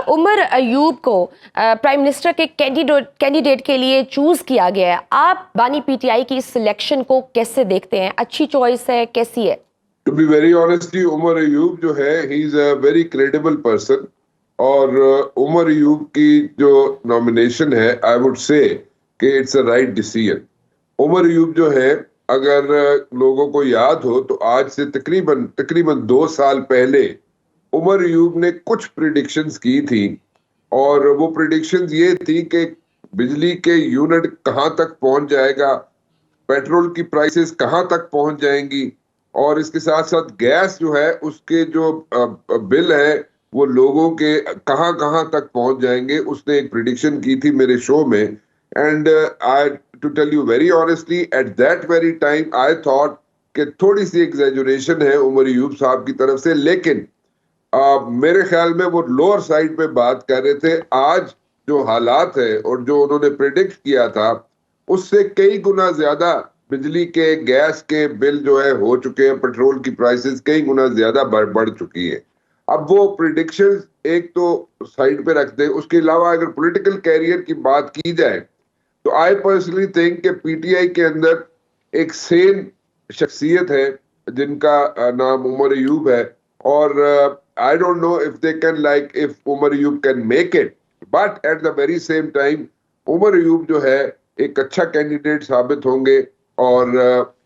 उमर अयूब को prime minister के candidate के लिए चूज किया गया है। आप बानी पीटीआई की सिलेक्शन को कैसे देखते हैं? अच्छी चॉइस है, कैसी है? To be very honestly, Umar Ayub जो है he is a very credible person. और उमर अयूब की जो नॉमिनेशन है, आई वुड से कि it's a right decision. Umar Ayub जो है, अगर लोगों को याद हो तो आज से तकरीबन 2 साल पहले उमर अयूब ने कुछ प्रिडिक्शंस की थी। और वो प्रिडिक्शंस ये थी कि बिजली के यूनिट कहाँ तक पहुंच जाएगा, पेट्रोल की प्राइसेस कहाँ तक पहुंच जाएंगी, और इसके साथ साथ गैस जो है उसके जो बिल है वो लोगों के कहाँ कहाँ तक पहुंच जाएंगे। उसने एक प्रिडिक्शन की थी मेरे शो में। And I to tell you very honestly, at that very time I thought कि थोड़ी सी एग्जैजुरेशन है उमर अयूब साहब की तरफ से, लेकिन मेरे ख्याल में वो लोअर साइड पे बात कर रहे थे। आज जो हालात है और जो उन्होंने प्रिडिक्ट किया था उससे कई गुना ज्यादा बिजली के गैस के बिल जो है हो चुके हैं, पेट्रोल की प्राइसेस कई गुना ज्यादा बढ़ चुकी है। अब वो प्रिडिक्शंस एक तो साइड पे रख दे, उसके अलावा अगर पॉलिटिकल कैरियर की बात की जाए तो आई पर्सनली थिंक कि पीटीआई के अंदर एक सेन शख्सियत है जिनका नाम उमर अयूब है। और I don't know if they can like if Umar Ayub can make it, but at the very same time Umar Ayub जो है एक अच्छा कैंडिडेट साबित होंगे। और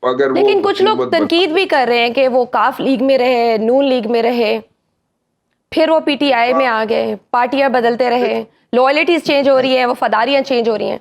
अगर वो लेकिन कुछ लोग हुकूमत तनकीद भी कर रहे हैं कि वो काफ लीग में रहे, नून लीग में रहे, फिर वो पीटीआई में आ गए, पार्टियां बदलते रहे, लॉयल्टीज चेंज हो रही है, वफादारियां चेंज हो रही हैं।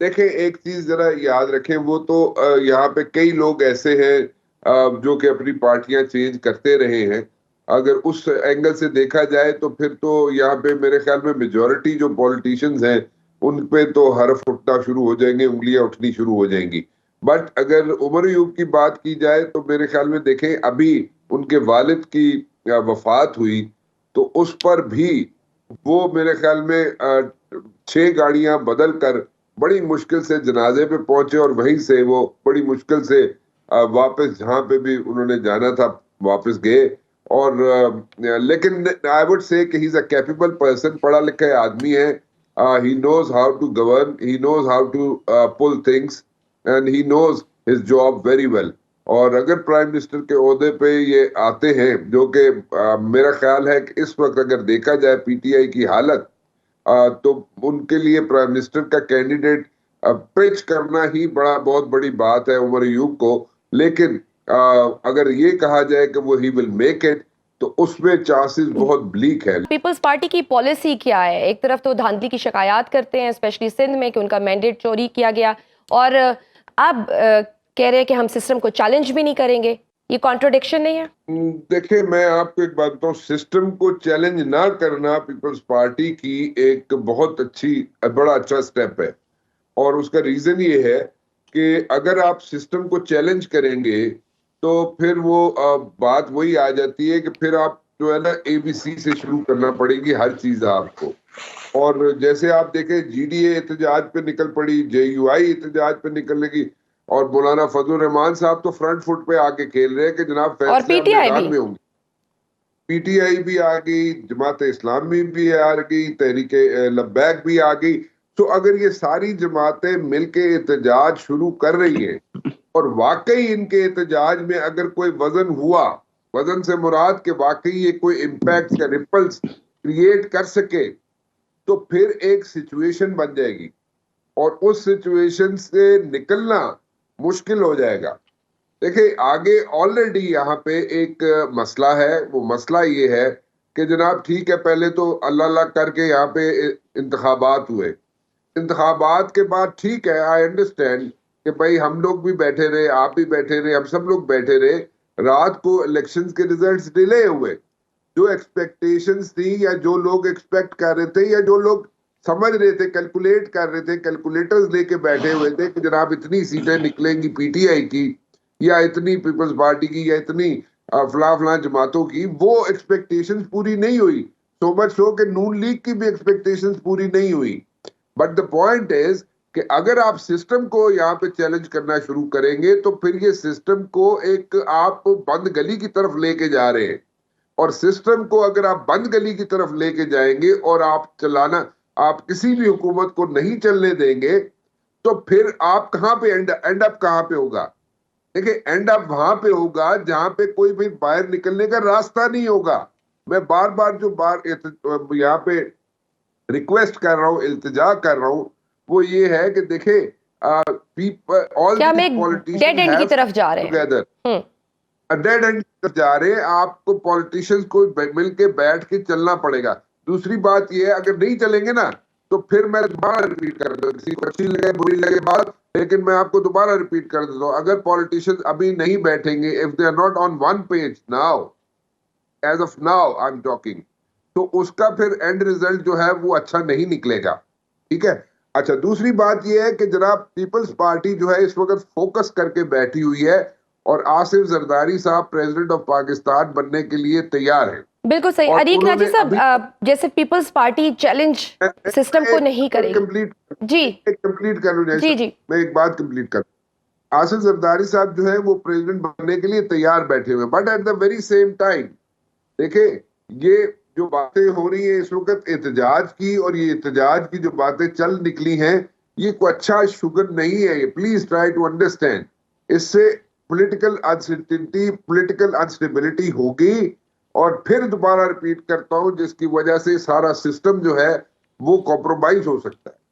देखें, एक चीज जरा याद रखें, वो तो यहाँ पे कई लोग ऐसे हैं जो कि अपनी पार्टियां चेंज करते रहे हैं। अगर उस एंगल से देखा जाए तो फिर तो यहाँ पे मेरे ख्याल में मेजोरिटी जो पॉलिटिशियंस हैं उन पे तो हरफ उठना शुरू हो जाएंगे, उंगलियां उठनी शुरू हो जाएंगी। बट अगर उमर अयूब की बात की जाए तो मेरे ख्याल में देखें, अभी उनके वालिद की वफात हुई तो उस पर भी वो मेरे ख्याल में 6 गाड़ियां बदल कर बड़ी मुश्किल से जनाजे पे पहुंचे और वहीं से वो बड़ी मुश्किल से वापस जहां पे भी उन्होंने जाना था वापस गए। और लेकिन आई वुड से कि he is a capable person, पढ़ा लिखा आदमी है। He knows how to govern, he knows how to pull things, and he knows his job very well. और अगर प्राइम मिनिस्टर के ओहदे पे ये आते हैं, जो कि मेरा ख्याल है कि इस वक्त अगर देखा जाए पीटीआई की हालत, तो उनके लिए प्राइम मिनिस्टर का कैंडिडेट पिच करना ही बहुत बड़ी बात है उमर अयूब को। लेकिन अगर ये कहा जाए कि वो ही विल मेक इट, तो उसमें चांसेस बहुत ब्लीक है। पीपल्स पार्टी की पॉलिसी क्या है? एक तरफ तो धांधली की शिकायत करते हैं, स्पेशली सिंध में, कि उनका मैंडेट चोरी किया गया, और अब कह रहे हैं कि हम सिस्टम को चैलेंज भी नहीं करेंगे। ये कॉन्ट्रोडिक्शन नहीं है? देखिए, मैं आपको एक बात बताऊं, सिस्टम को चैलेंज ना करना पीपल्स पार्टी की एक बहुत बड़ा अच्छा स्टेप है। और उसका रीजन ये है कि अगर आप सिस्टम को चैलेंज करेंगे तो फिर वो बात वही आ जाती है कि फिर आप जो है ना एबीसी से शुरू करना पड़ेगी हर चीज आपको। और जैसे आप देखें, जीडीए एहतजाज पे निकल पड़ी, जेयूआई एहतजाज पे निकल लगी, और मौलाना फजल रहमान साहब तो फ्रंट फुट पे आके खेल रहे हैं कि जनाब और फैसले हम पीटीआई मैदान भी। में होंगे। पीटीआई भी आ गई, जमात इस्लामी भी आ गई, तहरीक लब्बैक भी आ गई। तो अगर ये सारी जमातें मिलके एहतजाज शुरू कर रही हैं और वाकई इनके एहतजाज में अगर कोई वजन हुआ, वजन से मुराद के वाकई ये कोई इम्पैक्ट या रिपल्स क्रिएट कर सके, तो फिर एक सिचुएशन बन जाएगी और उस सिचुएशन से निकलना मुश्किल हो जाएगा। देखिए, आगे ऑलरेडी यहाँ पे एक मसला है। वो मसला ये है कि जनाब ठीक है, पहले तो अल्लाह अल्लाह करके यहाँ पे इंतखाबात हुए। इंतखाबात के बाद ठीक है, आई अंडरस्टैंड कि भाई हम लोग भी बैठे रहे, आप भी बैठे रहे, हम सब लोग बैठे रहे, रात को इलेक्शंस के रिजल्ट्स डिले हुए। जो एक्सपेक्टेशंस थी या जो लोग एक्सपेक्ट कर रहे थे या जो लोग समझ रहे थे, कैलकुलेट कर रहे थे, कैलकुलेटर्स लेके बैठे हुए थे कि जनाब इतनी सीटें निकलेंगी पीटीआई की या इतनी पीपल्स पार्टी की या इतनी फला फला जमातों की, वो एक्सपेक्टेशंस पूरी नहीं हुई। सो मच सो कि नून लीग की भी एक्सपेक्टेशंस पूरी नहीं हुई। बट द पॉइंट इज कि अगर आप सिस्टम को यहाँ पे चैलेंज करना शुरू करेंगे तो फिर ये सिस्टम को एक आप बंद गली की तरफ लेके जा रहे हैं। और सिस्टम को अगर आप बंद गली की तरफ लेके जाएंगे और आप किसी भी हुकूमत को नहीं चलने देंगे, तो फिर आप कहां पे एंड अप कहां पे होगा? देखिए, एंड अप वहां पे होगा जहां पे कोई भी बाहर निकलने का रास्ता नहीं होगा। मैं बार बार यहाँ पे रिक्वेस्ट कर रहा हूँ, इल्तिजा कर रहा हूँ, वो ये है कि देखे, ऑल क्या हम एक डेड एंड की तरफ जा रहे हैं? टुगेदर डेड एंड जा रहे हैं। आपको पॉलिटिशियंस को मिलके बैठ के चलना पड़ेगा। दूसरी बात ये है, अगर नहीं चलेंगे ना, तो फिर मैं दोबारा रिपीट कर दूं, किसी को अच्छी लगे बुरी लगे बात, लेकिन मैं आपको दोबारा रिपीट कर देता हूँ, अगर पॉलिटिशियंस अभी नहीं बैठेंगे, if they are not on one page now, as of now I am talking, तो उसका फिर एंड रिजल्ट जो है वो अच्छा नहीं निकलेगा। ठीक है। अच्छा, दूसरी बात ये है कि जनाब, पीपल्स पार्टी जो है इस वक्त फोकस करके बैठी हुई है और आसिफ जरदारी साहब प्रेसिडेंट ऑफ पाकिस्तान बनने के लिए तैयार है। बिल्कुल सही। अरीक राजी साहब, जैसे पीपल्स पार्टी चैलेंज सिस्टम को नहीं करेगी। कंप्लीट कर लूं जी जी, मैं एक बात कंप्लीट कर। आसिफ जरदारी साहब जो है वो प्रेसिडेंट बनने के लिए तैयार बैठे हुए, but at the very same time देखे, ये जो बातें हो रही है इस वक्त एहतजाज की, और ये एहतजाज की जो बातें चल निकली हैं, ये कोई अच्छा शुगर नहीं है। ये प्लीज ट्राई टू अंडरस्टैंड। इससे पॉलिटिकल अनसर्टेनिटी, पॉलिटिकल अनस्टेबिलिटी होगी, और फिर दोबारा रिपीट करता हूं, जिसकी वजह से सारा सिस्टम जो है वो कॉम्प्रोमाइज हो सकता है।